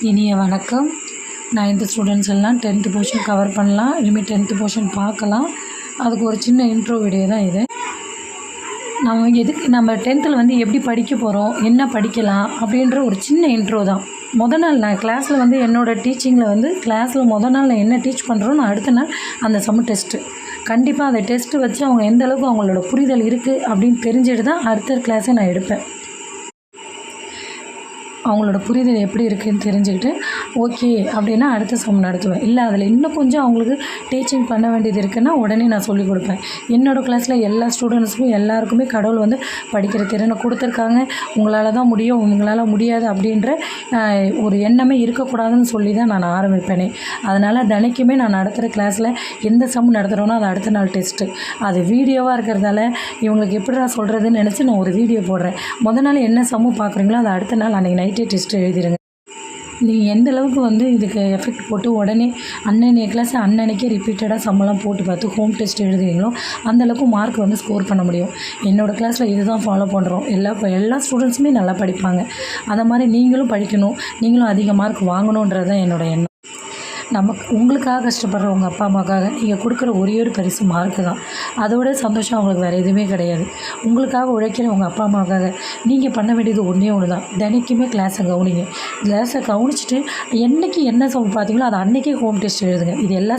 இனிய வணக்கம். 9th students எல்லாம் 10th போர்ஷன் கவர் பண்ணலாம். இனிமேல் 10th போர்ஷன் பார்க்கலாம். அதுக்கு ஒரு சின்ன இன்ட்ரோ வீடியோ தான் இது. நம்ம 10th எப்படி படிக்க போகிறோம், என்ன படிக்கலாம் அப்படின்ற ஒரு சின்ன இன்ட்ரோ தான். நாள் நான் கிளாஸில் என்னோடய டீச்சிங்கில் கிளாஸில் நாள் நான் என்ன டீச் பண்ணுறோன்னு அடுத்த நாள் அந்த சம்மு டெஸ்ட்டு. கண்டிப்பாக அந்த டெஸ்ட்டு வச்சு அவங்க எந்த அளவுக்கு அவங்களோட புரிதல் இருக்குது அப்படின்னு தெரிஞ்சுட்டு தான் அடுத்த கிளாஸை நான் எடுப்பேன். அவங்களோட புரிதல் எப்படி இருக்குதுன்னு தெரிஞ்சுக்கிட்டு ஓகே அப்படின்னா அடுத்த சம் நடத்துவேன். இல்லை அதில் இன்னும் கொஞ்சம் அவங்களுக்கு டீச்சிங் பண்ண வேண்டியது இருக்குன்னா உடனே நான் சொல்லிக் கொடுப்பேன். என்னோடய கிளாஸில் எல்லா ஸ்டூடெண்ட்ஸுக்கும் எல்லாருக்குமே கடவுள் படிக்கிற திறனை கொடுத்துருக்காங்க. உங்களால் தான் முடியும், உங்களால் முடியாது அப்படின்ற ஒரு எண்ணமே இருக்கக்கூடாதுன்னு சொல்லி தான் நான் ஆரம்பிப்பேனே. அதனால் தினைக்குமே நான் நடத்துகிற கிளாஸில் எந்த சம் நடத்துகிறோன்னா அது அடுத்த நாள் டெஸ்ட்டு. அது வீடியோவாக இருக்கிறதால இவங்களுக்கு எப்படி நான் சொல்கிறதுன்னு நினச்சி நான் ஒரு வீடியோ போடுறேன். நாள் என்ன சம்மு பார்க்குறீங்களோ அது அடுத்த நாள் அன்றைக்கி நைட்டே டெஸ்ட்டு எழுதிடுங்க. நீங்கள் எந்த அளவுக்கு இதுக்கு எஃபெக்ட் போட்டு உடனே அன்னன்னைய கிளாஸ் அன்னன்னைக்கே ரிப்பீட்டடாக சம்மெல்லாம் போட்டு பார்த்து ஹோம் டெஸ்ட் எழுதுறீங்களோ அந்தளவுக்கு மார்க் ஸ்கோர் பண்ண முடியும். என்னோடய கிளாஸில் இது தான் ஃபாலோ பண்ணுறோம். எல்லா ஸ்டூடெண்ட்ஸுமே நல்லா படிப்பாங்க. அதை மாதிரி நீங்களும் படிக்கணும், நீங்களும் அதிக மார்க் வாங்கணுன்றது தான் என்னோடய எண்ணம். உங்களுக்காக கஷ்டப்படுற உங்கள் அப்பா அம்மாவுக்காக நீங்கள் கொடுக்குற ஒரே ஒரு பரிசு மார்க்கு தான். அதோட சந்தோஷம் அவங்களுக்கு வேறு எதுவுமே கிடையாது. உங்களுக்காக உழைக்கிற உங்கள் அப்பா அம்மாவுக்காக நீங்கள் பண்ண வேண்டியது ஒன்று தான். தினைக்குமே கிளாஸை கவனிங்க. கிளாஸை கவனிச்சிட்டு என்றைக்கு என்ன சம் பார்த்தீங்களோ அதை அன்றைக்கே ஹோம் டெஸ்ட் எழுதுங்க. இது எல்லா